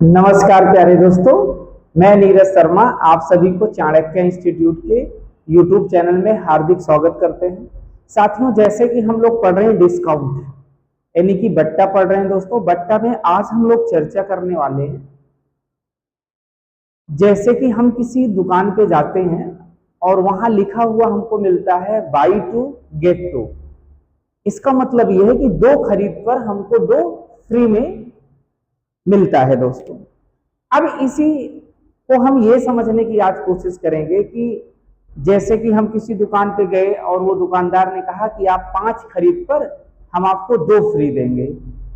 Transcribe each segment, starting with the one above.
नमस्कार प्यारे दोस्तों, मैं नीरज शर्मा आप सभी को चाणक्य इंस्टीट्यूट के यूट्यूब चैनल में हार्दिक स्वागत करते हैं। साथियों, जैसे कि हम लोग पढ़ रहे हैं डिस्काउंट यानी कि बट्टा पढ़ रहे हैं दोस्तों। बट्टा में आज हम लोग चर्चा करने वाले हैं। जैसे कि हम किसी दुकान पे जाते हैं और वहां लिखा हुआ हमको मिलता है बाई टू गेट टू। इसका मतलब यह है कि दो खरीद पर हमको दो फ्री में मिलता है दोस्तों। अब इसी को हम ये समझने की आज कोशिश करेंगे कि जैसे कि हम किसी दुकान पे गए और वो दुकानदार ने कहा कि आप 5 खरीद पर हम आपको 2 फ्री देंगे,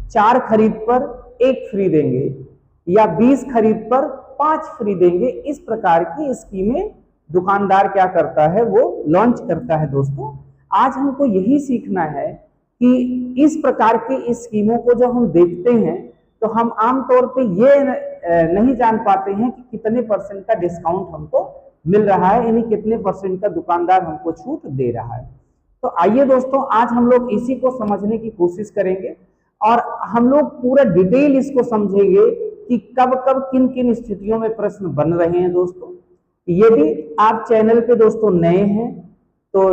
4 खरीद पर 1 फ्री देंगे या 20 खरीद पर 5 फ्री देंगे। इस प्रकार की स्कीमें दुकानदार क्या करता है, वो लॉन्च करता है दोस्तों। आज हमको यही सीखना है कि इस प्रकार की स्कीमों को जब हम देखते हैं तो हम आमतौर पे ये नहीं जान पाते हैं कि कितने परसेंट का डिस्काउंट हमको मिल रहा है, यानी कितने परसेंट का दुकानदार हमको छूट दे रहा है। तो आइए दोस्तों, आज हम लोग इसी को समझने की कोशिश करेंगे और हम लोग पूरा डिटेल इसको समझेंगे कि कब कब किन किन स्थितियों में प्रश्न बन रहे हैं दोस्तों। यदि आप चैनल पे दोस्तों नए हैं तो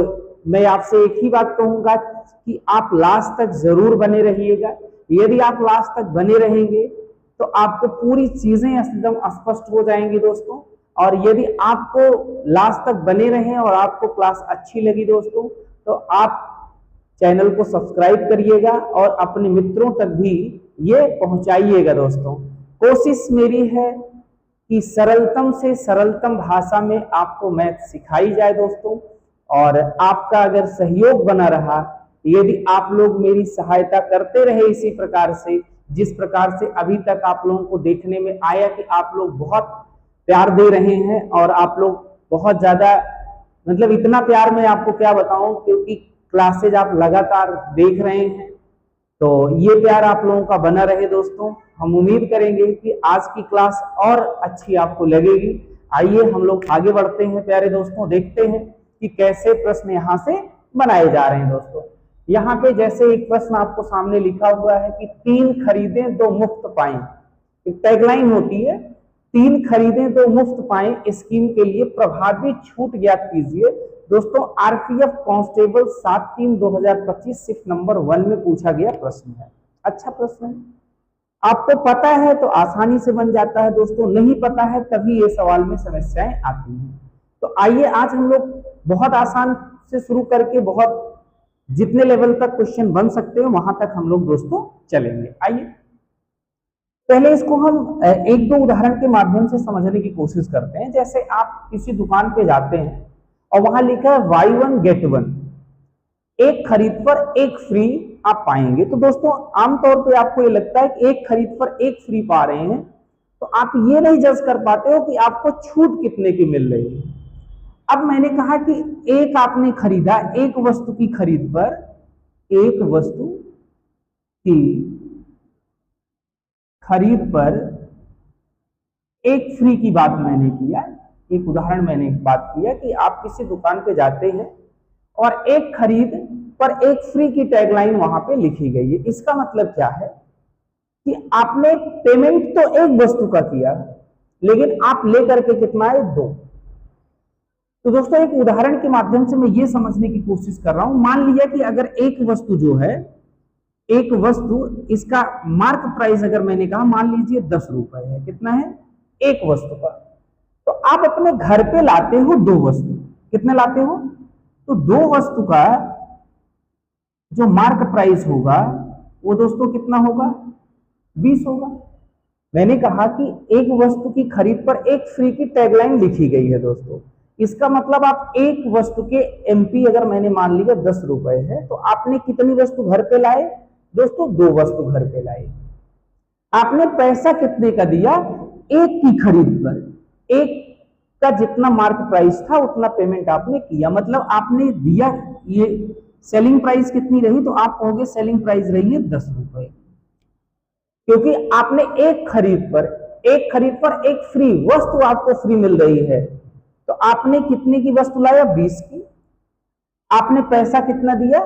मैं आपसे एक ही बात कहूंगा कि आप लास्ट तक जरूर बने रहिएगा। यदि आप लास्ट तक बने रहेंगे तो आपको पूरी चीजें एकदम स्पष्ट हो जाएंगी दोस्तों। और यदि आपको लास्ट तक बने रहें और आपको क्लास अच्छी लगी दोस्तों तो आप चैनल को सब्सक्राइब करिएगा और अपने मित्रों तक भी ये पहुंचाइएगा दोस्तों। कोशिश मेरी है कि सरलतम से सरलतम भाषा में आपको मैथ सिखाई जाए दोस्तों। और आपका अगर सहयोग बना रहा, यदि आप लोग मेरी सहायता करते रहे इसी प्रकार से, जिस प्रकार से अभी तक आप लोगों को देखने में आया कि आप लोग बहुत प्यार दे रहे हैं और आप लोग बहुत ज्यादा, मतलब इतना प्यार मैं आपको क्या बताऊं, क्योंकि क्लासेज आप लगातार देख रहे हैं, तो ये प्यार आप लोगों का बना रहे दोस्तों। हम उम्मीद करेंगे कि आज की क्लास और अच्छी आपको लगेगी। आइए हम लोग आगे बढ़ते हैं प्यारे दोस्तों, देखते हैं कि कैसे प्रश्न यहाँ से बनाए जा रहे हैं दोस्तों। यहाँ पे जैसे एक प्रश्न आपको सामने लिखा हुआ है कि 3 खरीदें 2 मुफ्त पाएं। एक टैगलाइन होती है, 3 खरीदें 2 मुफ्त पाएं स्कीम के लिए प्रभावी छूट ज्ञात कीजिए। दोस्तों, आरपीएफ कांस्टेबल 7/3/2025 शिफ्ट नंबर 1 में पूछा गया प्रश्न है। अच्छा प्रश्न है, आपको पता है तो आसानी से बन जाता है दोस्तों, नहीं पता है तभी ये सवाल में समस्याएं आती हैं। तो आइए आज हम लोग बहुत आसान से शुरू करके बहुत जितने लेवल तक क्वेश्चन बन सकते हैं वहां तक हम लोग दोस्तों चलेंगे। आइए पहले इसको हम एक दो उदाहरण के माध्यम से समझने की कोशिश करते हैं। जैसे आप किसी दुकान पे जाते हैं और वहां लिखा है बाई 1 गेट 1, एक खरीद पर 1 फ्री आप पाएंगे। तो दोस्तों आमतौर पे आपको ये लगता है कि एक खरीद पर 1 फ्री पा रहे हैं, तो आप ये नहीं जज कर पाते हो कि आपको छूट कितने की मिल रही है। अब मैंने कहा कि एक आपने खरीदा, एक वस्तु की खरीद पर, एक वस्तु की खरीद पर 1 फ्री की बात मैंने किया। एक उदाहरण मैंने बात किया कि आप किसी दुकान पे जाते हैं और एक खरीद पर 1 फ्री की टैगलाइन वहां पे लिखी गई है। इसका मतलब क्या है कि आपने पेमेंट तो एक वस्तु का किया, लेकिन आप लेकर के कितना है, 2। तो दोस्तों एक उदाहरण के माध्यम से मैं ये समझने की कोशिश कर रहा हूं। मान लिया कि अगर एक वस्तु जो है, एक वस्तु, इसका मार्क प्राइस अगर मैंने कहा मान लीजिए 10 रुपए है, कितना है, एक वस्तु का। तो आप अपने घर पे लाते हो 2 वस्तु, कितने लाते हो, तो 2 वस्तु का जो मार्क प्राइस होगा वो दोस्तों कितना होगा, 20 होगा। मैंने कहा कि एक वस्तु की खरीद पर 1 फ्री की टैगलाइन लिखी गई है दोस्तों। इसका मतलब आप एक वस्तु के एमपी अगर मैंने मान लिया 10 रुपए है, तो आपने कितनी वस्तु घर पे लाए दोस्तों, 2 वस्तु घर पे लाए। आपने पैसा कितने का दिया, एक की खरीद पर, एक का जितना मार्क प्राइस था उतना पेमेंट आपने किया। मतलब आपने दिया, ये सेलिंग प्राइस कितनी रही, तो आप कहोगे सेलिंग प्राइस रही है 10 रुपए, क्योंकि आपने एक खरीद पर, एक खरीद पर 1 फ्री वस्तु आपको फ्री मिल रही है। तो आपने कितने की वस्तु लाया, 20 की। आपने पैसा कितना दिया,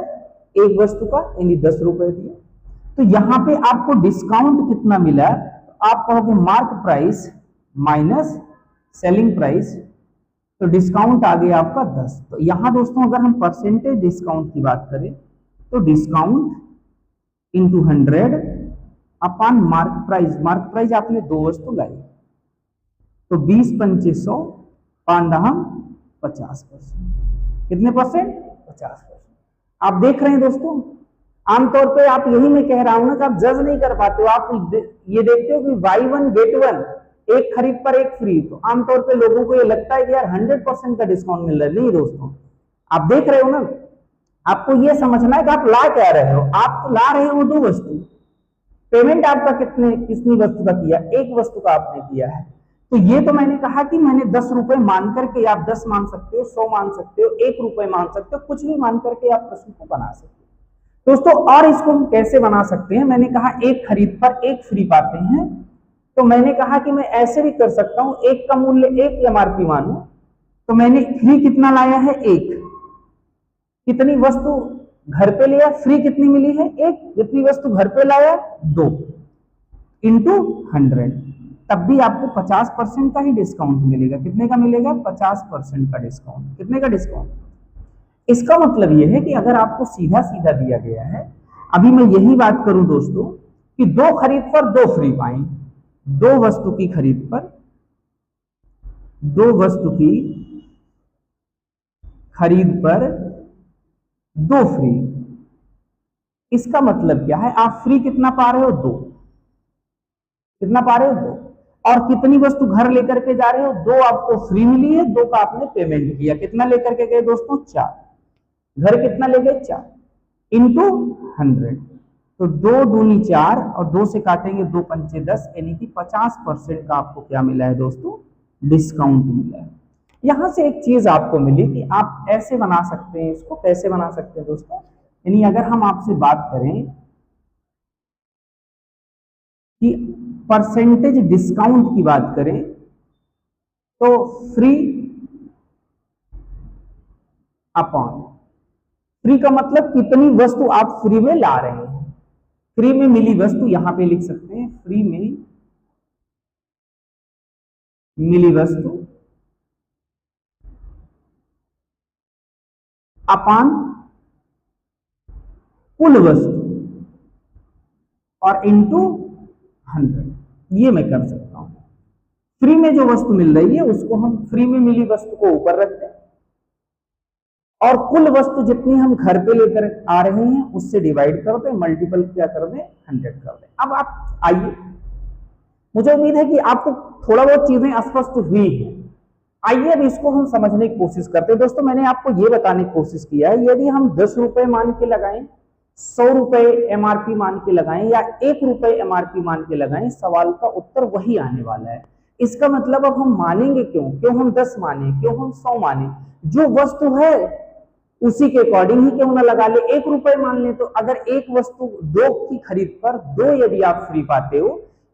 एक वस्तु का, यानी 10 रुपए दिए। तो यहां पे आपको डिस्काउंट कितना मिला, आप कहोगे mark price minus selling price, तो डिस्काउंट आ गया आपका 10। तो यहां दोस्तों अगर हम परसेंटेज डिस्काउंट की बात करें तो discount into 100 upon mark price. Mark price आपने 2 वस्तु लाई, तो 20-2500 पांच 50%। कितने परसेंट? 50%। आप देख रहे हैं दोस्तों, आमतौर पे आप यही मैं कह रहा हूं ना कि आप जज नहीं कर पाते हो। आप ये देखते हो कि बाई 1 गेट 1, एक खरीद पर एक फ्री, तो आमतौर पे लोगों को ये लगता है कि यार 100% का डिस्काउंट मिल रहा है। नहीं दोस्तों, आप देख रहे हो ना, आपको ये समझना है कि आप ला क्या रहे हो। आप तो ला रहे हो 2 वस्तु, पेमेंट आपका कितनी वस्तु का किया? एक वस्तु का आपने किया है। तो ये तो मैंने कहा कि मैंने 10 रुपए मान करके, आप 10 मान सकते हो, 100 मान सकते हो, 1 रुपए मान सकते हो, कुछ भी मान करके आप प्रश्न को बना सकते हो दोस्तों। और इसको हम कैसे बना सकते हैं? मैंने कहा एक खरीद पर एक फ्री पाते हैं, तो मैंने कहा कि मैं ऐसे भी कर सकता हूं, एक का मूल्य 1 एमआरपी मानू, तो मैंने फ्री कितना लाया है? 1। कितनी वस्तु घर पे लिया? फ्री कितनी मिली है? 1। जितनी वस्तु घर पे लाया 2 इंटू 100, तब भी आपको 50% का ही डिस्काउंट मिलेगा। कितने का मिलेगा? 50% का डिस्काउंट। कितने का डिस्काउंट? इसका मतलब यह है कि अगर आपको सीधा सीधा दिया गया है, अभी मैं यही बात करूं दोस्तों कि 2 खरीद पर 2 फ्री पाए, 2 वस्तु की खरीद पर 2 वस्तु की खरीद पर 2 फ्री। इसका मतलब क्या है? आप फ्री कितना पा रहे हो? 2। कितना पा रहे हो? 2। और कितनी वस्तु घर लेकर के जा रहे हो? 2 आपको फ्री मिली है, 2 का आपने पेमेंट किया। कितना लेकर के गए दोस्तों? 4। घर कितना ले गए? 4 इंटू 100, तो 2 दूनी 4 और 2 से काटेंगे 2 पंचे 10, यानी कि 50% का आपको क्या मिला है दोस्तों? डिस्काउंट मिला है। यहां से एक चीज आपको मिली कि आप ऐसे बना सकते हैं। इसको कैसे बना सकते हैं दोस्तों? यानी अगर हम आपसे बात करें कि परसेंटेज डिस्काउंट की बात करें, तो फ्री अपॉन, फ्री का मतलब कितनी वस्तु आप फ्री में ला रहे हैं। फ्री में मिली वस्तु यहां पे लिख सकते हैं, फ्री में मिली वस्तु अपॉन कुल वस्तु और इंटू 100। ये मैं कर सकता हूं। फ्री में जो वस्तु मिल रही है उसको हम फ्री में मिली वस्तु को ऊपर रखते हैं, और कुल वस्तु जितनी हम घर पे लेकर आ रहे हैं उससे डिवाइड कर दें, मल्टीपल क्या कर दें? 100 कर दें। अब आप आइए, मुझे उम्मीद है कि आपको थोड़ा बहुत चीजें स्पष्ट हुई है। आइए अब इसको हम समझने की कोशिश करते हैं। दोस्तों मैंने आपको ये बताने की कोशिश किया है, यदि हम 10 रुपए मान के लगाएं, 100 रुपए एमआरपी मान के लगाएं, या 1 रुपए एमआरपी मान के लगाएं, सवाल का उत्तर वही आने वाला है। इसका मतलब अब हम मानेंगे क्यों हम 10 माने, क्यों हम 100 माने? जो वस्तु है उसी के अकॉर्डिंग ही क्यों ना लगा ले। 1 रुपए मान ले, तो अगर एक वस्तु 2 की खरीद पर 2 यदि आप फ्री पाते हो,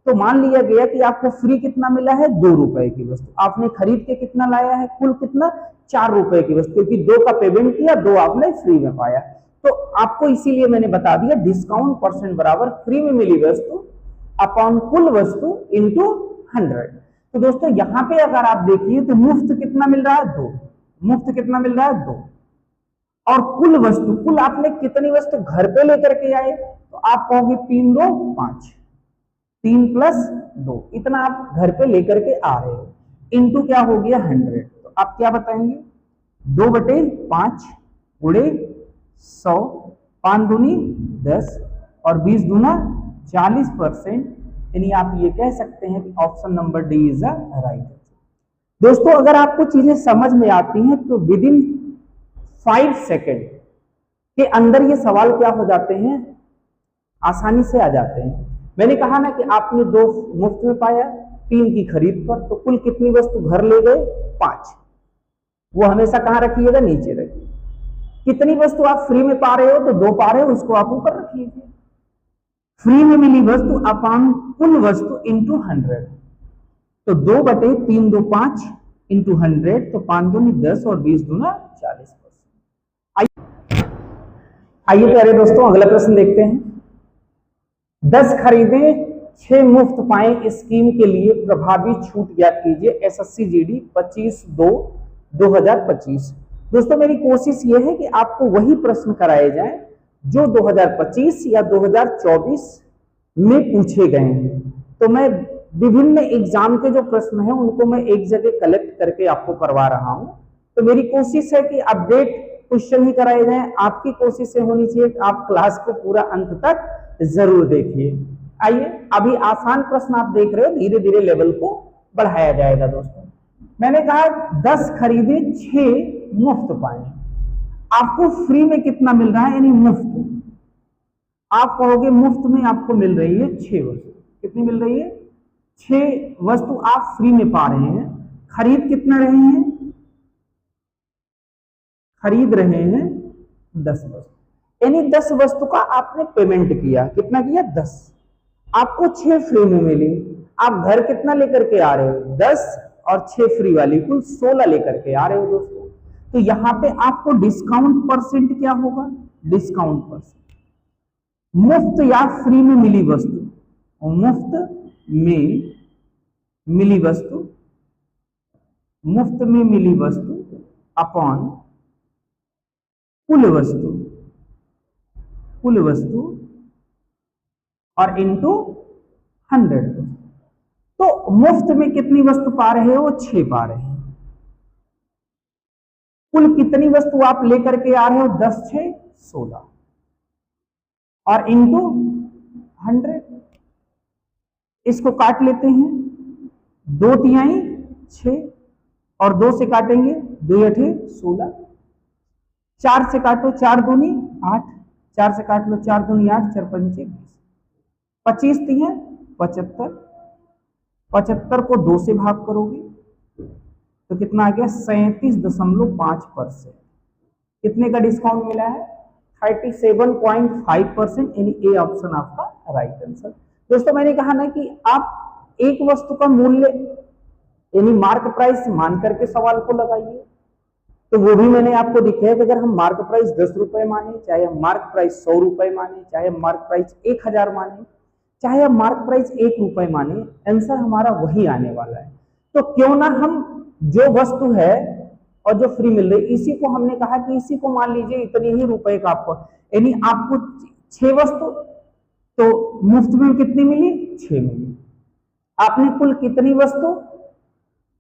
तो मान लिया गया कि आपको फ्री कितना मिला है? 2 रुपए की वस्तु। आपने खरीद के कितना लाया है? कुल कितना? 4 रुपए की वस्तु, क्योंकि 2 का पेमेंट किया, 2 आपने फ्री में पाया। तो आपको इसीलिए मैंने बता दिया डिस्काउंट परसेंट बराबर फ्री में मिली वस्तु अपॉन कुल वस्तु इंटू 100। तो दोस्तों यहां पे अगर आप देखिए तो मुफ्त कितना मिल रहा है? 2। मुफ्त कितना मिल रहा है? 2। और कुल वस्तु, कुल आपने कितनी वस्तु घर पे लेकर के आए? तो आप कहोगे 3 2 5, 3 प्लस 2, इतना आप घर पे लेकर के आ रहे हो, इंटू क्या हो गया? 100। तो आप क्या बताएंगे? 2/5 गुणे 100, 5 दूनी 10 और 20 दूना 40%, यानी आप ये कह सकते हैं कि option number D is the right. दोस्तों अगर आपको चीजें समझ में आती हैं तो विद इन 5 सेकेंड के अंदर ये सवाल क्या हो जाते हैं? आसानी से आ जाते हैं। मैंने कहा ना कि आपने 2 मुफ्त में पाया 3 की खरीद पर, तो कुल कितनी वस्तु घर ले गए? 5। वो हमेशा कहां रखिएगा? नीचे रखिए। कितनी वस्तु आप फ्री में पा रहे हो? तो 2 पा रहे हो, उसको आप ऊपर रखिए। फ्री में मिली वस्तु अपॉन कुल वस्तु इंटू 100, तो 2/3 2 5 इंटू 100, तो 5 दूनी 10 और 20 दूना 40%। आइए प्यारे दोस्तों अगला प्रश्न देखते हैं। 10 खरीदे 6 मुफ्त पाए स्कीम के लिए प्रभावी छूट ज्ञात कीजिए SSCGD 25/2/2025। दोस्तों मेरी कोशिश यह है कि आपको वही प्रश्न कराए जाए जो 2025 या 2024 में पूछे गए हैं। तो मैं विभिन्न एग्जाम के जो प्रश्न हैं उनको मैं एक जगह कलेक्ट करके आपको करवा रहा हूं। तो मेरी कोशिश है कि अपडेट क्वेश्चन ही कराए जाएं। आपकी कोशिश से होनी चाहिए कि आप क्लास को पूरा अंत तक जरूर देखिए। आइए, अभी आसान प्रश्न आप देख रहे हो, धीरे धीरे लेवल को बढ़ाया जाएगा। दोस्तों मैंने कहा 10 खरीदे 6 मुफ्त पाए। आपको फ्री में कितना मिल रहा है, यानी मुफ्त। आप कहोगे मुफ्त में आपको मिल रही है 6 वस्तु। कितनी मिल रही है? 6 वस्तु आप फ्री में पा रहे हैं। खरीद कितना रहे हैं? खरीद रहे हैं 10 वस्तु, यानी 10 वस्तु का आपने पेमेंट किया। कितना किया? 10। आपको 6 फ्री में मिली। आप घर कितना लेकर के आ रहे हो? 10 और 6 फ्री वाली कुल 16 लेकर के आ रहे हो। दोस्तों तो यहां पे आपको डिस्काउंट परसेंट क्या होगा? Discount percent. मुफ्त या फ्री में मिली वस्तु, मुफ्त में मिली वस्तु, मुफ्त में मिली वस्तु अपॉन कुल वस्तु, कुल वस्तु और इनटू 100। तो मुफ्त में कितनी वस्तु पा रहे हो? 6 पा रहे हैं। कुल कितनी वस्तु आप लेकर के आ रहे हो? 10 6 16 और इनटू 100। इसको काट लेते हैं। 2 तिहाई 6 और 2 से काटेंगे 2 8 16। 4 से काटो 4 दूनी 8, 4 से काट लो 4 दूनी 8, 4 पंचे 20। 25 तिहाई 75। 75 को 2 से भाग करोगे तो कितना आ गया? 37.5%। कितने का डिस्काउंट मिला है? 37.5%, यानी ए ऑप्शन आपका राइट आंसर। दोस्तों मैंने कहा ना कि आप एक वस्तु का मूल्य यानी मार्क प्राइस मान करके सवाल को लगाइए। तो वो भी मैंने आपको दिखाया कि अगर हम मार्क प्राइस 10 रुपए माने, चाहे हम मार्क प्राइस 100 रुपए माने, चाहे हम मार्क प्राइस 1000 माने, चाहे हम मार्क प्राइस 1 रुपए माने, आंसर हमारा वही आने वाला है। तो क्यों ना हम जो वस्तु है और जो फ्री मिल रही, इसी को हमने कहा कि इसी को मान लीजिए इतने ही रुपए का आपको, यानी आपको 6 वस्तु तो मुफ्त में कितनी मिली? 6 मिली। आपने कुल कितनी वस्तु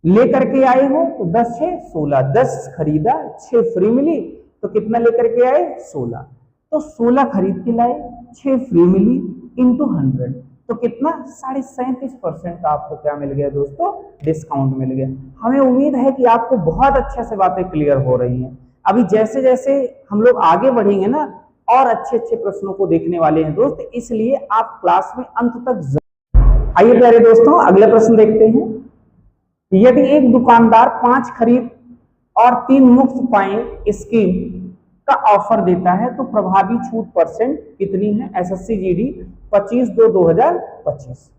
लेकर के आए हो? तो 10 6 16। 10 खरीदा, 6 फ्री मिली, तो कितना लेकर के आए? 16। तो 16 खरीद के लाए, 6 फ्री मिली, इंटू 100, तो कितना? 37.5% का आपको क्या मिल गया दोस्तों? डिस्काउंट मिल गया। हमें उम्मीद है कि आपको बहुत अच्छे से बातें क्लियर हो रही हैं। अभी जैसे जैसे हम लोग आगे बढ़ेंगे ना, और अच्छे अच्छे प्रश्नों को देखने वाले हैं दोस्त, इसलिए आप क्लास में अंत तक। आइए प्यारे दोस्तों अगले प्रश्न देखते हैं। यदि एक दुकानदार 5 खरीद और 3 मुफ्त पाए स्कीम का ऑफर देता है तो प्रभावी छूट परसेंट कितनी है? SSCGD 25/2/2025।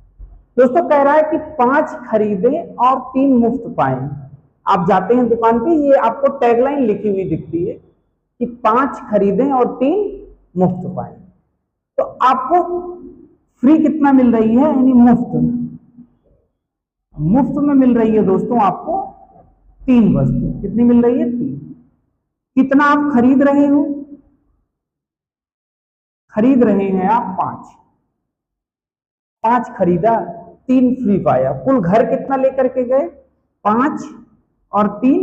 दोस्तों कह रहा है कि 5 खरीदे और 3 मुफ्त पाए। आप जाते हैं दुकान पे, ये आपको टैगलाइन लिखी हुई दिखती है कि 5 खरीदे और 3 मुफ्त पाए। तो आपको फ्री कितना मिल रही है? यानी मुफ्त में मिल रही है दोस्तों आपको 3 वस्तु। कितनी मिल रही है? 3। कितना आप खरीद रहे हो? खरीद रहे हैं आप 5। 5 खरीदा, 3 फ्री पाया। कुल घर कितना लेकर के गए? 5 और 3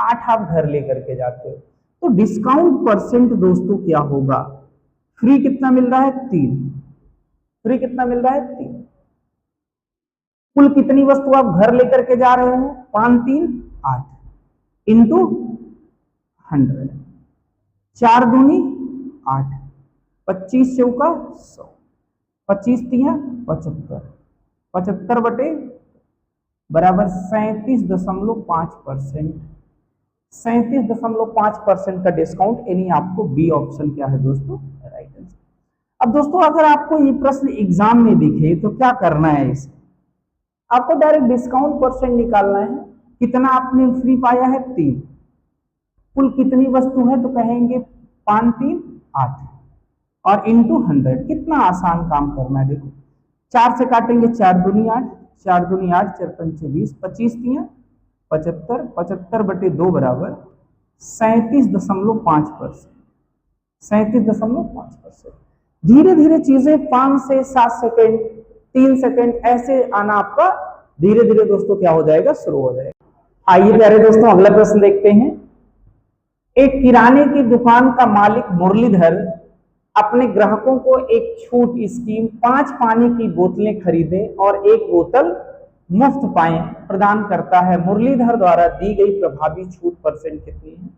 8 आप घर लेकर के जाते हो। तो डिस्काउंट परसेंट दोस्तों क्या होगा? फ्री कितना मिल रहा है? 3। फ्री कितना मिल रहा है? 3। कुल कितनी वस्तु आप घर लेकर के जा रहे हो? 5 3 8 इंटू 100। 4 दूनी 8, 25 चौका 100, 25 तिया 75, 75 बटे बराबर 37.5%। 37.5% का डिस्काउंट, यानी आपको बी ऑप्शन क्या है दोस्तों? Right answer. अब दोस्तों अगर आपको ये प्रश्न एग्जाम में दिखे तो क्या करना है? इसे आपको डायरेक्ट डिस्काउंट परसेंट निकालना है। कितना आपने फ्री पाया है? 3। कुल कितनी वस्तु है? तो कहेंगे 5 3 8 और इंटू 100। कितना आसान काम करना है। देखो 4 से काटेंगे 4 दूनी 8, 4 दूनी 8, 4 पंचे 20, 25 तियां 75, 75/2 बराबर 37.5%, 37.5%। धीरे धीरे चीजें 5 से 7 सेकेंड, 3 सेकेंड ऐसे आना आपका धीरे धीरे दोस्तों क्या हो जाएगा, शुरू हो जाएगा। आइए प्यारे दोस्तों अगला प्रश्न देखते हैं। एक किराने की दुकान का मालिक मुरलीधर अपने ग्राहकों को एक छूट स्कीम 5 पानी की बोतलें खरीदे और 1 बोतल मुफ्त पाए प्रदान करता है। मुरलीधर द्वारा दी गई प्रभावी छूट परसेंट कितनी है?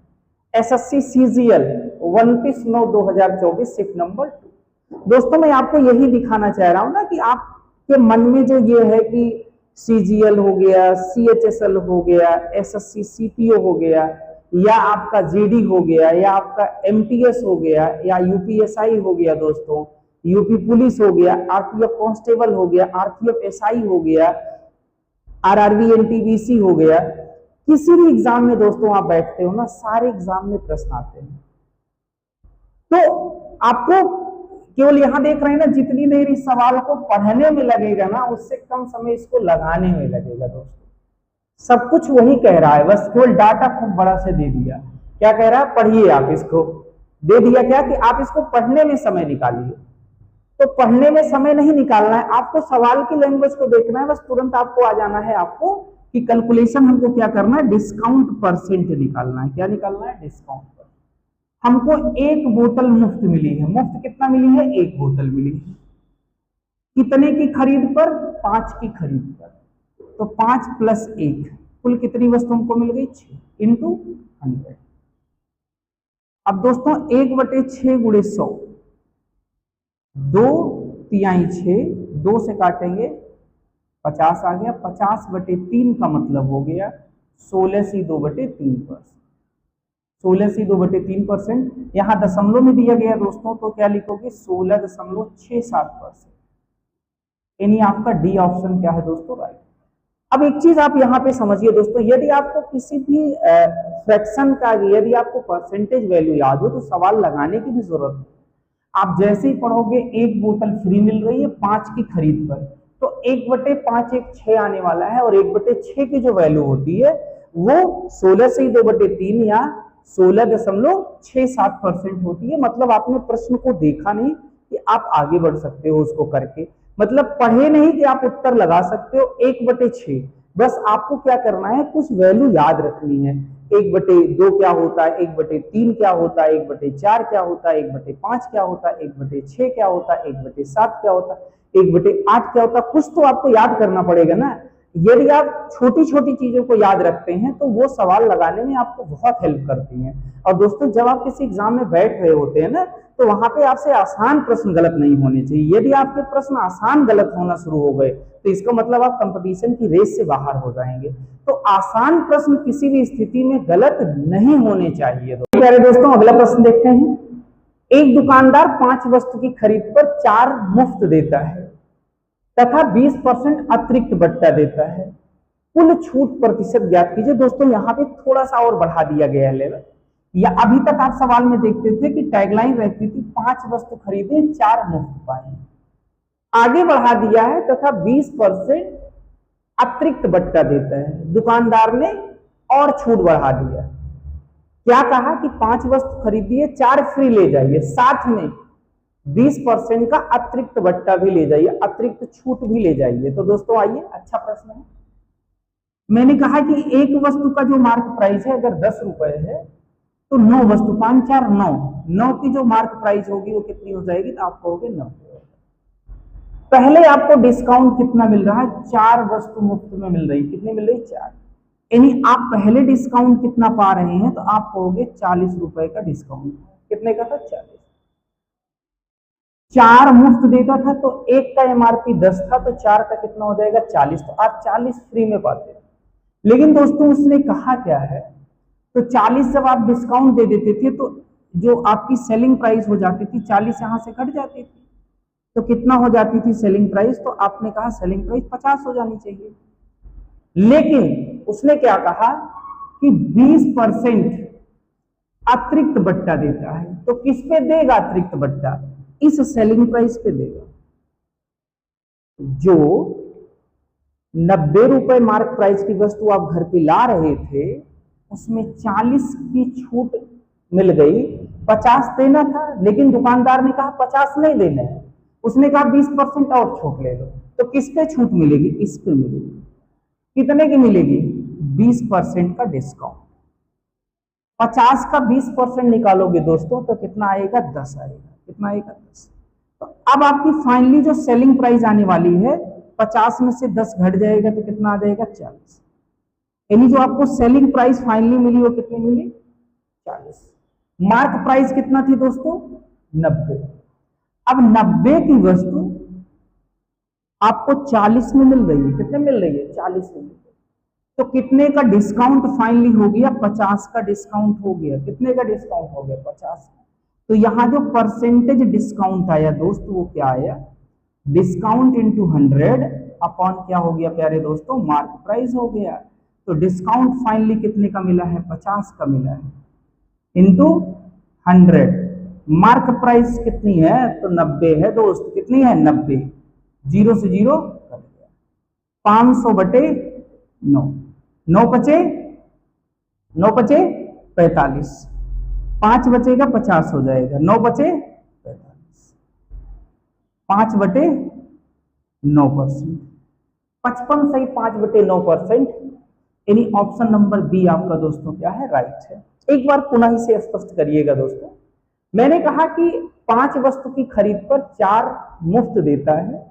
SSC CGL 29/9/2024 shift number 2। दोस्तों मैं आपको यही दिखाना चाह रहा हूं ना कि आपके मन में जो ये है कि सीजीएल हो गया, सीएचएसएल हो गया, एसएससी सीपीओ हो गया, या आपका जीडी हो गया, या आपका एमटीएस हो गया, या यूपीएसआई हो गया, दोस्तों यूपी पुलिस हो गया, आरपीएफ कांस्टेबल हो गया, आरपीएफ एसआई हो गया, आरआरबी एनटीपीसी हो गया, किसी भी एग्जाम में दोस्तों आप बैठते हो ना, सारे एग्जाम में प्रश्न आते हैं। तो आपको केवल यहां देख रहे हैं ना, जितनी देर इस सवाल को पढ़ने में लगेगा ना, उससे कम समय इसको लगाने में लगेगा। दोस्तों सब कुछ वही कह रहा है, बस केवल डाटा खूब बड़ा से दे दिया। क्या कह रहा है? पढ़िए, आप इसको दे दिया क्या कि आप इसको पढ़ने में समय निकालिए। तो पढ़ने में समय नहीं निकालना है, आपको सवाल की लैंग्वेज को देखना है, बस तुरंत आपको आ जाना है आपको कि कैलकुलेशन हमको क्या करना है, डिस्काउंट परसेंट निकालना है। क्या निकालना है? Discount percent. हमको 1 बोतल मुफ्त मिली है। मुफ्त कितना मिली है? 1 बोतल मिली है। कितने की खरीद पर? 5 की खरीद पर। तो 5 + 1 कुल कितनी वस्तु हमको मिल गई? 6 इंटू 100। अब दोस्तों 1/6 × 100, 2 तिहाई 6, 2 से काटेंगे 50 आ गया। 50/3 का मतलब हो गया 16/2/3%। 16/2/3%। यहां दशमलव में दिया गया दोस्तों, तो क्या लिखोगे? 16.67%। यानी आपका डी ऑप्शन क्या है दोस्तों? राइट। अब एक चीज आप यहाँ पे समझिए दोस्तों, यदि आपको किसी भी फ्रैक्शन का, यदि आपको परसेंटेज वैल्यू याद हो तो सवाल लगाने की भी जरूरत नहीं। आप जैसे ही पढ़ोगे 1 बोतल फ्री मिल रही है 5 की खरीद पर, तो 1/5 एक 6 आने वाला है, और 1/6 की जो वैल्यू होती है वो 16/2/3 या 16.67% होती है। मतलब आपने प्रश्न को देखा नहीं कि आप आगे बढ़ सकते हो उसको करके, मतलब पढ़े नहीं कि आप उत्तर लगा सकते हो। 1/6 बस आपको क्या करना है, कुछ वैल्यू याद रखनी है। 1/2 क्या होता है, 1/3 क्या होता है, 1/4 क्या होता है, 1/5 क्या होता है, 1/6 क्या होता है, 1/7 क्या होता है, 1/8 क्या होता है, कुछ तो आपको याद करना पड़ेगा ना। यदि आप छोटी छोटी चीजों को याद रखते हैं तो वो सवाल लगाने में आपको बहुत हेल्प करती हैं। और दोस्तों जब आप किसी एग्जाम में बैठ रहे होते हैं ना, तो वहां पे आपसे आसान प्रश्न गलत नहीं होने चाहिए। यदि आपके प्रश्न आसान गलत होना शुरू हो गए तो इसका मतलब आप कंपटीशन की रेस से बाहर हो जाएंगे। तो आसान प्रश्न किसी भी स्थिति में गलत नहीं होने चाहिए। तो प्यारे दोस्तों अगला प्रश्न देखते हैं। एक दुकानदार 5 वस्तु की खरीद पर 4 मुफ्त देता है तथा 20% अतिरिक्त बट्टा देता है। कुल छूट प्रतिशत ज्ञात कीजिए। दोस्तों यहाँ पे थोड़ा सा और बढ़ा दिया गया है लेवल। या अभी तक आप सवाल में देखते थे कि टैगलाइन रहती थी 5 वस्तु खरीदे 4 मुफ्त पाए, आगे बढ़ा दिया है तथा 20% अतिरिक्त बट्टा देता है। दुकानदार ने और छूट बढ़ा दिया। क्या कहा कि 5 वस्तु खरीदिए 4 फ्री ले जाइए, साथ में 20% का अतिरिक्त बट्टा भी ले जाइए, अतिरिक्त छूट भी ले जाइए। तो दोस्तों आइए, अच्छा प्रश्न है। मैंने कहा कि एक वस्तु का जो मार्क प्राइस है अगर 10 रुपए है तो 9 वस्तु, 5 4 9 की जो मार्क प्राइस होगी वो कितनी हो जाएगी? तो आप कहोगे 90। पहले आपको डिस्काउंट कितना मिल रहा है? 4 वस्तु मुफ्त में मिल रही। कितनी मिल रही? 4। यानी आप पहले डिस्काउंट कितना पा रहे हैं? तो आप कहोगे 40 रुपए का डिस्काउंट। कितने का था? 40। 4 मुफ्त देता था तो एक का एमआरपी 10 था, तो 4 का कितना हो जाएगा? 40। तो आप 40 फ्री में पाते। लेकिन दोस्तों उसने कहा क्या है, तो 40 जब आप डिस्काउंट दे देते थे तो जो आपकी सेलिंग प्राइस हो जाती थी 40 यहां से कट जाती थी, तो कितना हो जाती थी सेलिंग प्राइस? तो आपने कहा सेलिंग प्राइस 50 हो जानी चाहिए। लेकिन उसने क्या कहा कि 20% अतिरिक्त बट्टा देता है। तो किस पे देगा अतिरिक्त बट्टा? इस सेलिंग प्राइस पे देगा। जो 90 रुपए मार्क प्राइस की वस्तु आप घर पे ला रहे थे, उसमें 40 की छूट मिल गई। 50 देना था, लेकिन दुकानदार ने कहा 50 नहीं देना है, उसने कहा 20% और छूट ले लो। तो किस पे छूट मिलेगी? इस पे मिलेगी। कितने की मिलेगी? 20% का डिस्काउंट। 50 का 20% निकालोगे दोस्तों तो कितना आएगा? 10 आएगा। कितना आएगा? 10। तो अब आपकी फाइनली जो सेलिंग प्राइस आने वाली है, 50 में से 10 घट जाएगा तो कितना आ जाएगा? 40। यानी जो आपको सेलिंग प्राइस फाइनली मिली वो कितनी मिली? 40। मार्क प्राइस कितना थी दोस्तों? 90। अब 90 की वस्तु आपको 40 में मिल रही है। कितने मिल रही है? 40 में। तो कितने का डिस्काउंट फाइनली हो गया? 50 का डिस्काउंट हो गया। कितने का डिस्काउंट हो गया? 50। तो यहां जो परसेंटेज डिस्काउंट आया दोस्तों, वो क्या आया? डिस्काउंट इंटू 100 अपॉन क्या हो गया प्यारे दोस्तों? मार्क प्राइस हो गया। तो डिस्काउंट फाइनली कितने का मिला है? 50 का मिला है, इंटू 100। मार्क प्राइस कितनी है? तो 90 है दोस्त। कितनी है? 90। 0 से 0 कट गया। 500 बटे 9। 9 बचे 45। 5 बचेगा 50 हो जाएगा। 9 बचे 45। 5 बटे 9%। 55 सही 5 बटे 9%। यानी ऑप्शन नंबर बी आपका दोस्तों क्या है? राइट है। एक बार पुनः इसे स्पष्ट करिएगा दोस्तों। मैंने कहा कि 5 वस्तु की खरीद पर 4 मुफ्त देता है।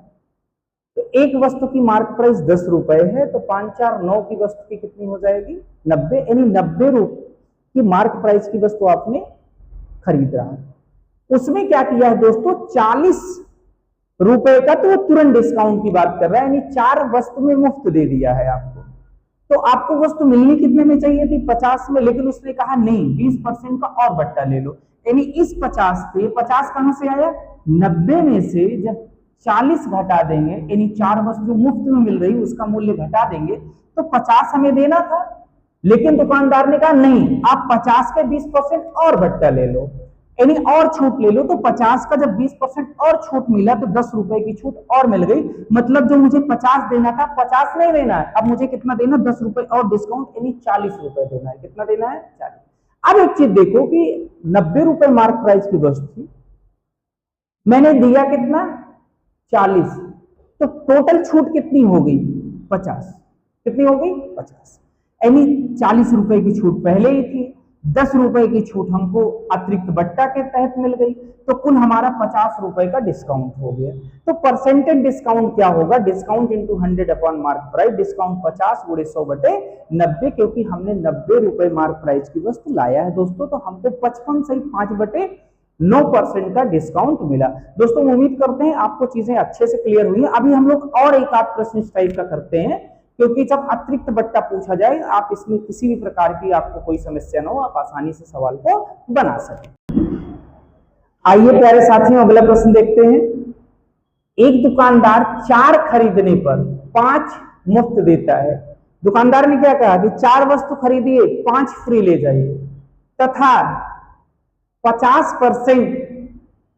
तो एक वस्तु की मार्क प्राइस 10 रुपए है, तो 5 4 9 की वस्तु की कितनी हो जाएगी? 90। यानी 90 रुपए की मार्क प्राइस की वस्तु आपने खरीद रहा है। उसमें क्या किया है दोस्तों? 40 रुपए का तो तुरंत डिस्काउंट की बात कर रहा है, यानी 4 वस्तु में मुफ्त दे दिया है आपको। तो आपको वस्तु मिलनी कितने में चाहिए थी? 50 में, लेकिन उसने कहा नहीं 20% का और बट्टा ले लो। यानी इस 50 पे 50 कहां से आया? 90 में से जब 40 घटा देंगे, यानी 4 वस्तु जो मुफ्त में मिल रही उसका मूल्य घटा देंगे, तो 50 हमें देना था। लेकिन दुकानदार ने कहा नहीं, आप 50 पे 20% और बट्टा ले लो, यानी और छूट ले लो। तो 50 का जब 20% और छूट मिला तो 10 रुपए की छूट और मिल गई। मतलब जो मुझे 50 देना था, 50 नहीं देना है, अब मुझे कितना देना? 10 रुपए और डिस्काउंट, यानी 40 रुपए देना है। कितना देना है? 40। अब एक चीज देखो कि 90 रुपए मार्क प्राइस की वस्तु थी, मैंने दिया कितना? 40। तो टोटल छूट कितनी हो गई? 50। कितनी हो गई? 50। यानी 40 रुपए की छूट पहले ही थी, 10 रुपए की छूट हमको अतिरिक्त बट्टा के तहत मिल गई, तो कुल हमारा 50 रुपए का डिस्काउंट हो गया। तो परसेंटेज डिस्काउंट क्या होगा? Discount into 100 upon mark price. Discount 50 गुणे 100 बटे 90, क्योंकि हमने 90 रुपए मार्क प्राइस की वस्तु लाया है दोस्तों, तो हमको 55 से 5 बटे 9% का डिस्काउंट मिला। दोस्तों उम्मीद करते हैं आपको चीजें अच्छे से क्लियर हुई हैं। अभी हम लोग और एक आध प्रश्न इस टाइप का करते हैं, क्योंकि जब अतिरिक्त बट्टा पूछा जाए आप इसमें किसी भी प्रकार की आपको कोई समस्या ना हो, आप आसानी से सवाल को बना सकें। आइए प्यारे साथियों अगला प्रश्न देखते हैं। एक दुकानदार 4 खरीदने पर 5 मुफ्त देता है। दुकानदार ने क्या कहा कि 4 वस्तु खरीदिए 5 फ्री ले जाइए, तथा 50%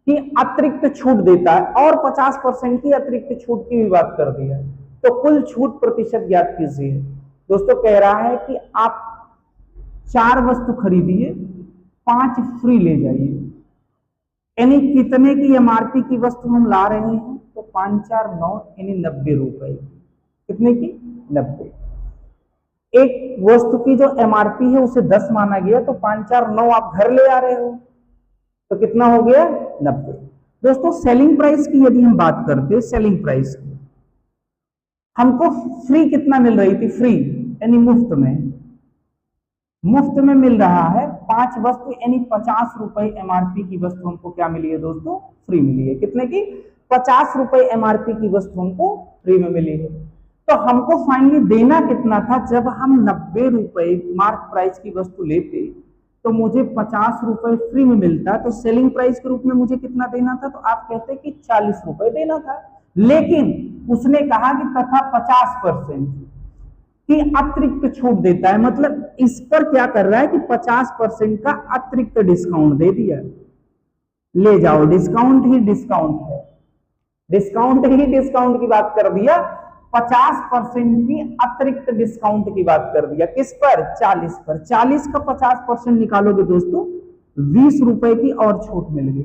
की अतिरिक्त छूट देता है, और 50% की अतिरिक्त छूट की भी बात कर दी है। तो कुल छूट प्रतिशत ज्ञात कीजिए। दोस्तों कह रहा है कि आप 4 वस्तु खरीदिए 5 फ्री ले जाइए, यानी कितने की एमआरपी की वस्तु हम ला रहे हैं? तो 5 4 9 यानी 90 रुपए। कितने की? 90। एक वस्तु की जो एमआरपी है उसे 10 माना गया, तो 5 4 9 आप घर ले आ रहे हो, तो कितना हो गया? 90। दोस्तों सेलिंग प्राइस की यदि हम बात करते हैं, सेलिंग प्राइस की हमको फ्री कितना मिल रही थी? फ्री यानी मुफ्त में मिल रहा है 5 वस्तु, यानी 50 रुपए एमआरपी की वस्तु हमको क्या मिली है दोस्तों? फ्री मिली है। कितने की? 50 रुपए एमआरपी की वस्तु हमको फ्री में मिली है। तो हमको फाइनली देना कितना था? जब हम 90 रुपए मार्क प्राइस की वस्तु लेते तो मुझे 50 रुपए फ्री में मिलता, तो सेलिंग प्राइस के रूप में मुझे कितना देना था? तो आप कहते कि 40 रुपए देना था। लेकिन उसने कहा कि तथा 50% की अतिरिक्त छूट देता है, मतलब इस पर क्या कर रहा है कि 50% का अतिरिक्त डिस्काउंट दे दिया। ले जाओ, डिस्काउंट ही डिस्काउंट है। डिस्काउंट ही डिस्काउंट की बात कर दिया, 50% की अतिरिक्त डिस्काउंट की बात कर दिया। किस पर? 40 पर। 40 का 50% निकालोगे दोस्तों, 20 रुपए की और छूट मिल गई।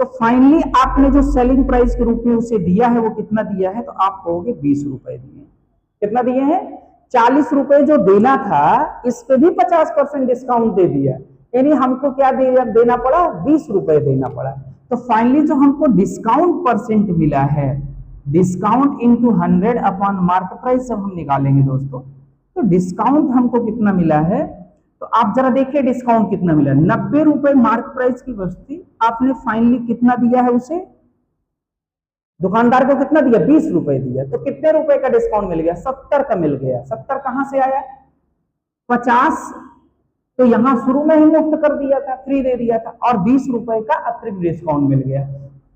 तो फाइनली आपने जो सेलिंग प्राइस के रूप में उसे दिया है वो कितना दिया है? तो आप कहोगे 20 रुपए दिए। कितना दिए हैं? 40 रुपए जो देना था इस पे भी 50% डिस्काउंट दे दिया, यानी हमको क्या देना पड़ा? 20 रुपए देना पड़ा। तो फाइनली जो हमको डिस्काउंट परसेंट मिला है, discount into 100 upon market price जब हम निकालेंगे दोस्तों, तो डिस्काउंट हमको कितना मिला है? तो आप जरा देखिए डिस्काउंट कितना मिला। 90 रुपए मार्केट प्राइस की वस्तु आपने फाइनली कितना दिया है उसे? दुकानदार को कितना दिया? 20 रुपए दिया। तो कितने रुपए का डिस्काउंट मिल गया? 70 का मिल गया। 70 कहां से आया? 50 तो यहां शुरू में ही मुफ्त कर दिया था, फ्री दे दिया था, और 20 रुपए का अतिरिक्त डिस्काउंट मिल गया।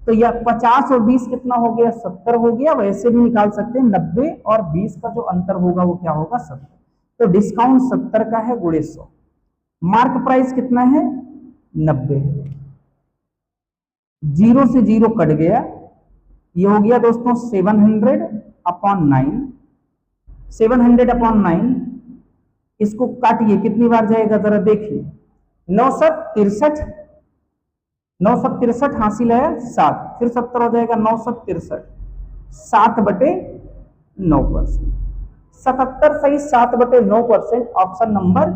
तो यह 50 और 20 कितना हो गया? 70 हो गया। वैसे भी निकाल सकते हैं, 90 और 20 का जो अंतर होगा वो क्या होगा? 70। तो डिस्काउंट 70 का है गुणे 100। मार्क प्राइस कितना है? 90 है। 0 से 0 कट गया, ये हो गया दोस्तों 700 अपॉन 9। 700 अपॉन 9, इसको काटिए, कितनी बार जाएगा जरा देखिए। 963, 963 हासिल है 7, फिर 70 हो जाएगा 963, 7/9%। 77 सही 7/9%, option number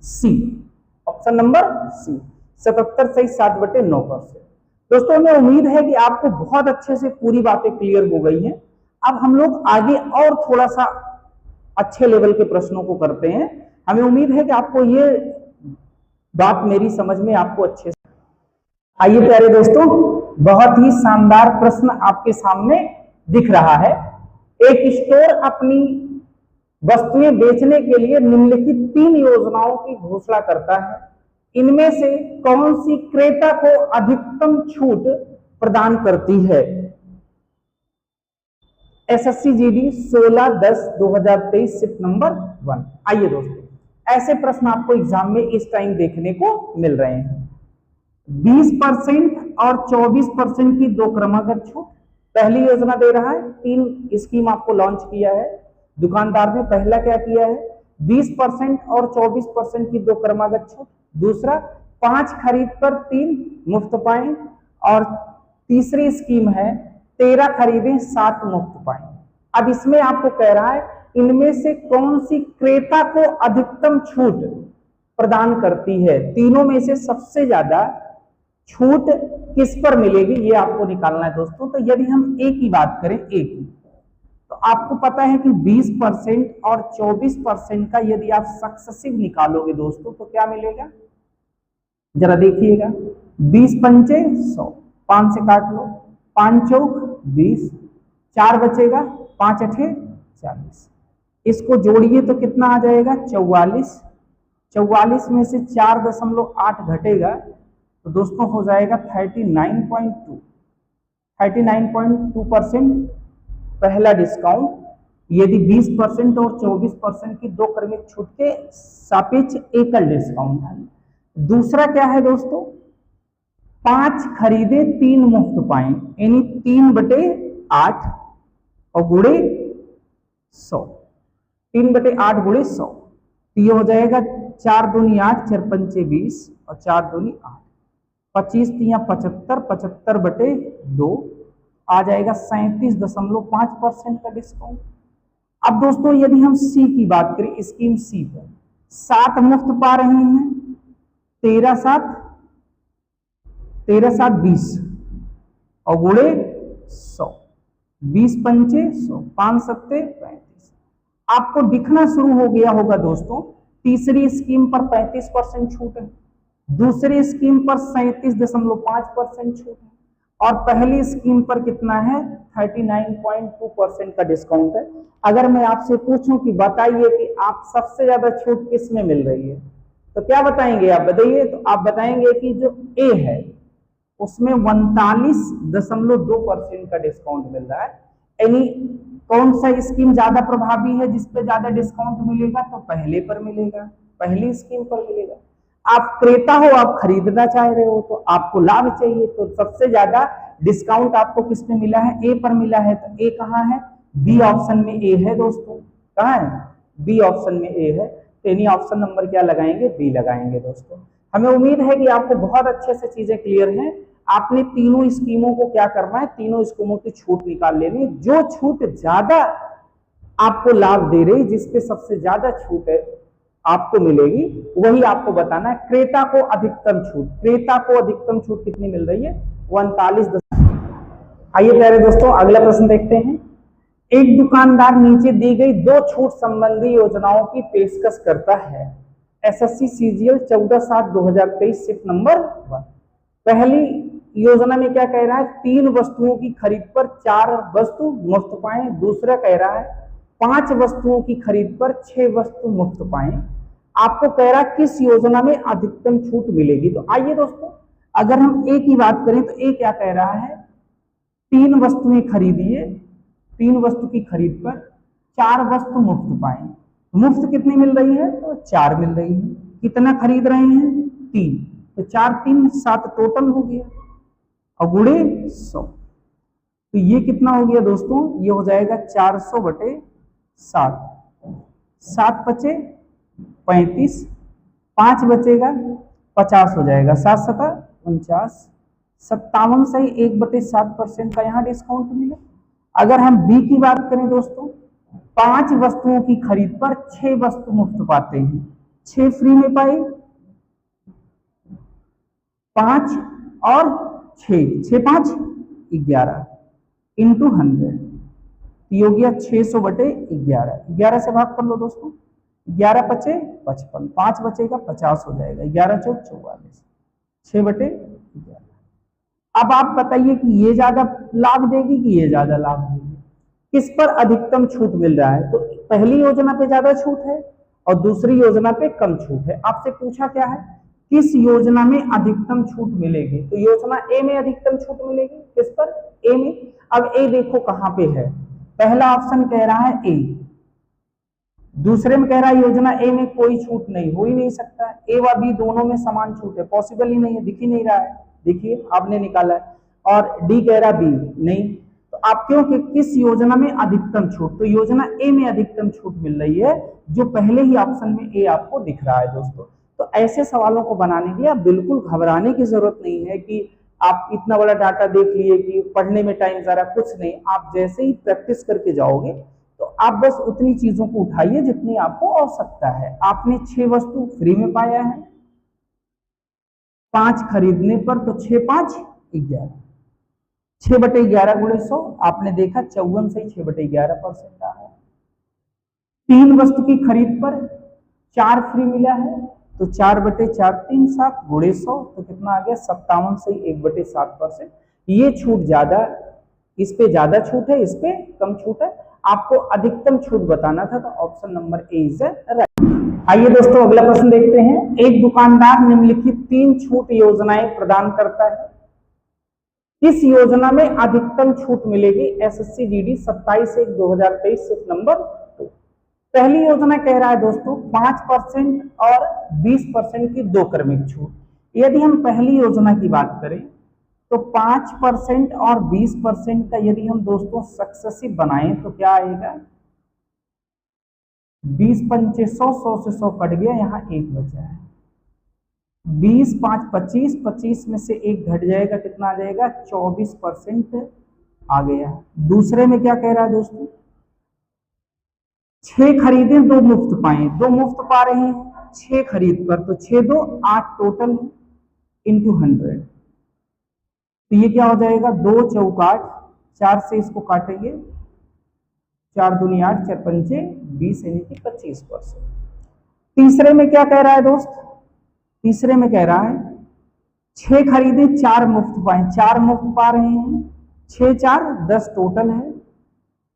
C. Option number C, 77 सही 7/9%। दोस्तों हमें उम्मीद है कि आपको बहुत अच्छे से पूरी बातें क्लियर हो गई हैं। अब हम लोग आगे और थोड़ा सा अच्छे लेवल के प्रश्नों को करते हैं। हमें उम्मीद है कि आपको ये बात मेरी समझ में आपको अच्छे से आइए। प्यारे दोस्तों, बहुत ही शानदार प्रश्न आपके सामने दिख रहा है। एक स्टोर अपनी वस्तुएं बेचने के लिए निम्नलिखित 3 योजनाओं की घोषणा करता है। इनमें से कौन सी क्रेता को अधिकतम छूट प्रदान करती है? SSC GD 16/10/2023 shift number 1। आइए दोस्तों, ऐसे प्रश्न आपको एग्जाम में इस टाइम देखने को मिल रहे हैं। 20% और 24% की 2 क्रमागत छूट पहली योजना दे रहा है। 3 स्कीम आपको लॉन्च किया है दुकानदार ने। पहला क्या किया है? 20% और 24% की 2 क्रमागत छूट। दूसरा 5 खरीद पर 3 मुफ्त पाएं, और तीसरी स्कीम है 13 खरीदें 7 मुफ्त पाएं। अब इसमें आपको कह रहा है इनमें से कौन सी क्रेता को अधिकतम छूट प्रदान करती है? तीनों में से सबसे ज्यादा छूट किस पर मिलेगी, ये आपको निकालना है दोस्तों। तो यदि हम ए की बात करें, ए की, तो आपको पता है कि 20% और 24% का यदि आप सक्सेसिव निकालोगे दोस्तों तो क्या मिलेगा? जरा देखिएगा। 20 पंचे 100, 5 से काट लो, 5 चौक 20, 4 बचेगा, 5 अठे 40। इसको जोड़िए तो कितना आ जाएगा? 44। 44 में से 4.8 घटेगा तो दोस्तों हो जाएगा 39.2। 39.2% पहला डिस्काउंट, यदि 20% और 24% की 2 क्रमिक छूट के सापेक्ष एकल डिस्काउंट है। दूसरा क्या है दोस्तों? 5 खरीदे 3 मुफ्त पाएं, यानी 3/8 और गुणे 100। 3/8 गुणे 100, तो ये हो जाएगा 4 दूनी 8, 4 पंचे 20 और 4 दूनी 8, 25 तिया 75, 75/2 आ जाएगा 37.5% का डिस्काउंट। अब दोस्तों यदि हम सी की बात करें, स्कीम सी पर 7 मुफ्त पा रहे हैं, 13/7 20 और गुणे 100, 20 पंचे 100, 5 सत्ते 35। आपको दिखना शुरू हो गया होगा दोस्तों, तीसरी स्कीम पर 35% छूट है, दूसरी स्कीम पर 37.5% छूट है, और पहली स्कीम पर कितना है? 39.2% का डिस्काउंट है। अगर मैं आपसे पूछूं कि बताइए कि आप सबसे ज्यादा छूट किस में मिल रही है, तो क्या बताएंगे आप? बताइए। तो आप बताएंगे कि जो ए है उसमें 39.2% का डिस्काउंट मिल रहा है। यानी कौन सा स्कीम ज्यादा प्रभावी है जिसपे ज्यादा डिस्काउंट मिलेगा? तो पहले पर मिलेगा, पहली स्कीम पर मिलेगा। आप क्रेता हो, आप खरीदना चाह रहे हो, तो आपको लाभ चाहिए, तो सबसे ज्यादा डिस्काउंट आपको किस में मिला है? ए पर मिला है। तो ए कहाँ है? बी ऑप्शन में ए है दोस्तों। कहाँ है? बी ऑप्शन में ए है। तो यानी ऑप्शन नंबर क्या लगाएंगे? बी लगाएंगे दोस्तों। हमें उम्मीद है कि आपको बहुत अच्छे से चीजें क्लियर हैं। आपने तीनों स्कीमों को क्या करना है? तीनों स्कीमों की छूट निकाल लेनी है। जो छूट ज्यादा आपको लाभ दे रही, जिसपे सबसे ज्यादा छूट है आपको मिलेगी, वही आपको बताना है। क्रेता को अधिकतम छूट, क्रेता को अधिकतम छूट कितनी मिल रही है? 39। आइए प्यारे दोस्तों, अगला प्रश्न देखते हैं। एक दुकानदार नीचे दी गई दो छूट संबंधी योजनाओं की पेशकश करता है। एसएससी सीजीएल 14/7/2023 सिर्फ नंबर 1। पहली योजना में क्या कह रहा है? 3 वस्तुओं की खरीद पर 4 वस्तु मुफ्त पाएं। दूसरा कह रहा है 5 वस्तुओं की खरीद पर 6 वस्तु मुफ्त पाएं। आपको कह रहा है किस योजना में अधिकतम छूट मिलेगी? तो आइए दोस्तों, अगर हम ए की बात करें तो ए क्या कह रहा है? 3 वस्तुएं खरीदिए, 3 वस्तु की खरीद पर 4 वस्तु मुफ्त पाएं। मुफ्त कितनी मिल रही है? तो 4 मिल रही है। कितना खरीद रहे हैं? 3। तो 4 3 7 टोटल हो गया और गुणे 100। तो ये कितना हो गया दोस्तों? ये हो जाएगा 400/7। 7 बचे 35, 5 बचेगा 50 हो जाएगा। 7 7 49, 57 से 1/7% का यहाँ डिस्काउंट मिला। अगर हम बी की बात करें दोस्तों, 5 वस्तुओं की खरीद पर 6 वस्तु मुफ्त पाते हैं। 6 फ्री में पाए, 5 और 6, 6 5 11 इंटू 100। ये हो गया 600/11। 11 से भाग कर लो दोस्तों। 11 बचे 55, 5 बचेगा 50 हो जाएगा। 11 चौक 44, 6/11। अब आप बताइए कि ये ज्यादा लाभ देगी कि ये ज्यादा लाभ देगी? किस पर अधिकतम छूट मिल रहा है? तो पहली योजना पे ज्यादा छूट है और दूसरी योजना पे कम छूट है। आपसे पूछा क्या है? किस योजना में अधिकतम छूट मिलेगी? तो योजना ए में अधिकतम छूट मिलेगी। किस पर? ए में। अब ए देखो कहां पे है। पहला ऑप्शन कह रहा है ए, दूसरे में कह रहा है योजना ए में कोई छूट नहीं, हो ही नहीं सकता। ए व बी दोनों में समान छूट है, पॉसिबल ही नहीं है, दिख ही नहीं रहा है। देखिए आपने निकाला है। और डी कह रहा बी नहीं। तो आप क्यों कि किस योजना में अधिकतम छूट? तो योजना ए में अधिकतम छूट मिल रही है, जो पहले ही ऑप्शन में ए आपको दिख रहा है दोस्तों। तो ऐसे सवालों को बनाने के लिए आप बिल्कुल घबराने की जरूरत नहीं है कि आप इतना बड़ा डाटा देख लिए कि पढ़ने में टाइम जा रहा, कुछ नहीं। आप जैसे ही प्रैक्टिस करके जाओगे तो आप बस उतनी चीजों को उठाइए जितनी आपको आवश्यकता है। आपने 6 वस्तु फ्री में पाया है, 5 खरीदने पर, तो 6 5 11, 6/11 गुणे 100। आपने देखा 54 से 6/11% आ है। 3 वस्तु की खरीद पर 4 फ्री मिला है, तो 4/4 3 7 गुणे 100, तो कितना आ गया? 57 से 1/7%। ये छूट ज्यादा, इस पे ज्यादा छूट है, इस पे कम छूट है। आपको अधिकतम छूट बताना था, तो option number A is right. आइए दोस्तों, अगला प्रश्न देखते हैं। एक दुकानदार निम्नलिखित 3 छूट योजनाएं प्रदान करता है। किस योजना में अधिकतम छूट मिलेगी? एसएससी जीडी 27/1/2023 सिर्फ नंबर 2। पहली योजना कह रहा है दोस्तों 5% और 20% की 2 क्रमिक छूट। यदि हम पहली योजना की बात करें तो 5% और 20% का यदि हम दोस्तों सक्सेसिव बनाएं तो क्या आएगा? 20 पंचे 100, 100 से 100 कट गया, यहाँ 1 बचा है। 20 5 25, 25 में से 1 घट जाएगा, कितना आ जाएगा? 24% आ गया। दूसरे में क्या कह रहा है दोस्तों? 6 खरीदे 2 मुफ्त पाए, 2 मुफ्त पा रहे हैं 6 खरीद पर, तो 6 2 8 टोटल इंटू 100। तो ये क्या हो जाएगा? 2 चौक 8, 4 से इसको काटेंगे, 4 दूनी 8, 4 पंचे 20 यानी कि 25%। तीसरे में क्या कह रहा है दोस्त? तीसरे में कह रहा है 6 खरीदे 4 मुफ्त पाए, 4 मुफ्त पा रहे हैं, 6 4 10 टोटल है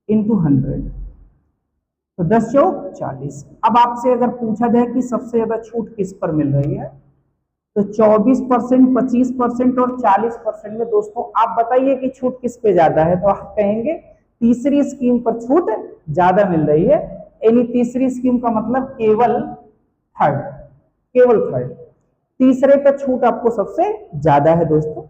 इंटू 100, तो 10 चौक 40। अब आपसे अगर पूछा जाए कि सबसे ज्यादा छूट किस पर मिल रही है, तो 24%, 25% और 40% में दोस्तों आप बताइए कि छूट किस पे ज्यादा है? तो आप कहेंगे तीसरी स्कीम पर छूट ज्यादा मिल रही है। यानी तीसरी स्कीम का मतलब केवल थर्ड, केवल थर्ड। तीसरे पे छूट आपको सबसे ज्यादा है दोस्तों।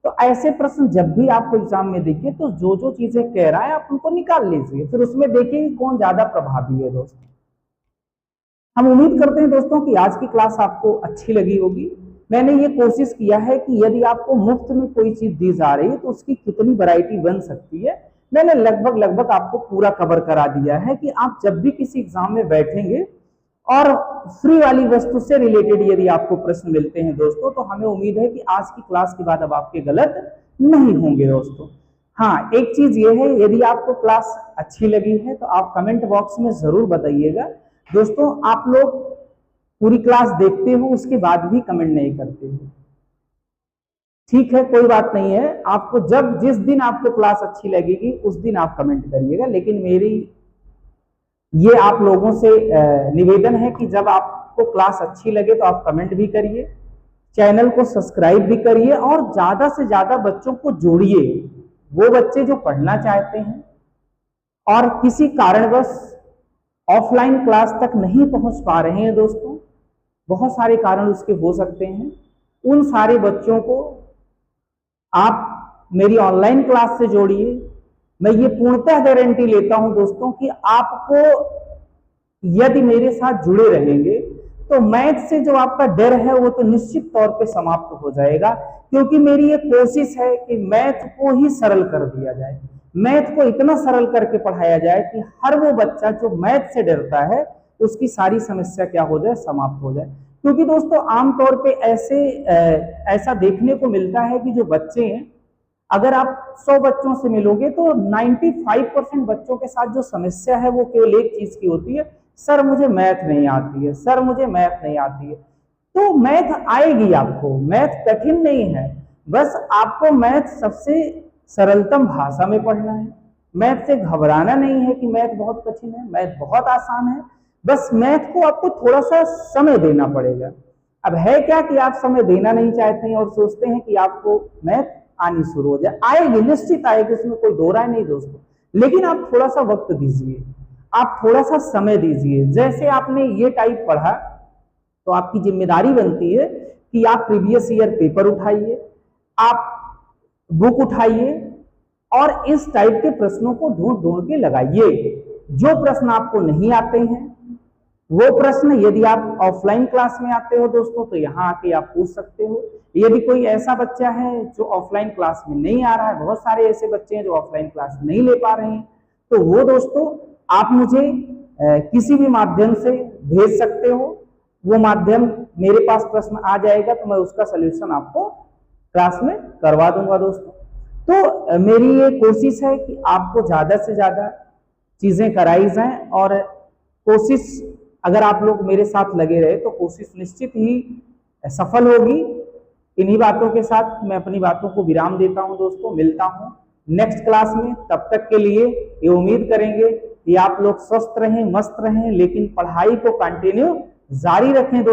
तो ऐसे प्रश्न जब भी आपको एग्जाम में दिखे तो जो जो चीजें कह रहा है आप उनको निकाल लीजिए, फिर उसमें देखिए कि कौन ज्यादा प्रभावी है दोस्तों। हम उम्मीद करते हैं दोस्तों कि आज की क्लास आपको अच्छी लगी होगी। मैंने ये कोशिश किया है कि यदि आपको मुफ्त में कोई चीज दी जा रही है तो उसकी कितनी वैरायटी बन सकती है, मैंने लगभग आपको पूरा कवर करा दिया है कि आप जब भी किसी एग्जाम में बैठेंगे और फ्री वाली वस्तु से रिलेटेड यदि आपको प्रश्न मिलते हैं दोस्तों, तो हमें उम्मीद है कि आज की क्लास के बाद अब आपके गलत नहीं होंगे दोस्तों। हाँ, एक चीज ये है, यदि आपको क्लास अच्छी लगी है तो आप कमेंट बॉक्स में जरूर बताइएगा दोस्तों। आप लोग पूरी क्लास देखते हो उसके बाद भी कमेंट नहीं करते हो, ठीक है, कोई बात नहीं है। आपको जब जिस दिन आपको क्लास अच्छी लगेगी उस दिन आप कमेंट करिएगा, लेकिन मेरी ये आप लोगों से निवेदन है कि जब आपको क्लास अच्छी लगे तो आप कमेंट भी करिए, चैनल को सब्सक्राइब भी करिए और ज्यादा से ज्यादा बच्चों को जोड़िए। वो बच्चे जो पढ़ना चाहते हैं और किसी कारणवश ऑफलाइन क्लास तक नहीं पहुंच पा रहे हैं दोस्तों, बहुत सारे कारण उसके हो सकते हैं, उन सारे बच्चों को आप मेरी ऑनलाइन क्लास से जोड़िए। मैं ये पूर्णतः गारंटी लेता हूं दोस्तों कि आपको यदि मेरे साथ जुड़े रहेंगे तो मैथ से जो आपका डर है वो तो निश्चित तौर पे समाप्त हो जाएगा, क्योंकि मेरी ये कोशिश है कि मैथ को ही सरल कर दिया जाए, मैथ को इतना सरल करके पढ़ाया जाए कि हर वो बच्चा जो मैथ से डरता है उसकी सारी समस्या क्या हो जाए, समाप्त हो जाए। क्योंकि दोस्तों आमतौर पे ऐसा देखने को मिलता है कि जो बच्चे हैं, अगर आप 100 बच्चों से मिलोगे तो 95% बच्चों के साथ जो समस्या है वो केवल एक चीज की होती है, सर मुझे मैथ नहीं आती है, सर मुझे मैथ नहीं आती है। तो मैथ आएगी आपको, मैथ कठिन नहीं है, बस आपको मैथ सबसे सरलतम भाषा में पढ़ना है। मैथ से घबराना नहीं है कि मैथ बहुत कठिन है, मैथ बहुत आसान है, बस मैथ को आपको थोड़ा सा समय देना पड़ेगा। अब है क्या कि आप समय देना नहीं चाहते हैं और सोचते हैं कि आपको मैथ आनी शुरू हो जाए, आएगी, निश्चित आएगी, उसमें कोई दो राय नहीं दोस्तों, लेकिन आप थोड़ा सा वक्त दीजिए, आप थोड़ा सा समय दीजिए। जैसे आपने ये टाइप पढ़ा तो आपकी जिम्मेदारी बनती है कि आप प्रीवियस ईयर पेपर उठाइए, आप बुक उठाइए और इस टाइप के प्रश्नों को ढूंढ ढूंढ के लगाइए। जो प्रश्न आपको नहीं आते हैं वो प्रश्न यदि आप ऑफलाइन क्लास में आते हो दोस्तों तो यहाँ आके आप पूछ सकते हो। यदि कोई ऐसा बच्चा है जो ऑफलाइन क्लास में नहीं आ रहा है, बहुत सारे ऐसे बच्चे हैं जो ऑफलाइन क्लास नहीं ले पा रहे हैं, तो वो दोस्तों आप मुझे किसी भी माध्यम से भेज सकते हो, वो माध्यम मेरे पास प्रश्न आ जाएगा तो मैं उसका सोल्यूशन आपको क्लास में करवा दूंगा दोस्तों। तो मेरी ये कोशिश है कि आपको ज्यादा से ज्यादा चीजें कराई जाएं और कोशिश, अगर आप लोग मेरे साथ लगे रहे तो कोशिश निश्चित ही सफल होगी। इन्हीं बातों के साथ मैं अपनी बातों को विराम देता हूं दोस्तों, मिलता हूं नेक्स्ट क्लास में। तब तक के लिए ये उम्मीद करेंगे कि आप लोग स्वस्थ रहें, मस्त रहें, लेकिन पढ़ाई को कंटिन्यू जारी रखें दोस्तों।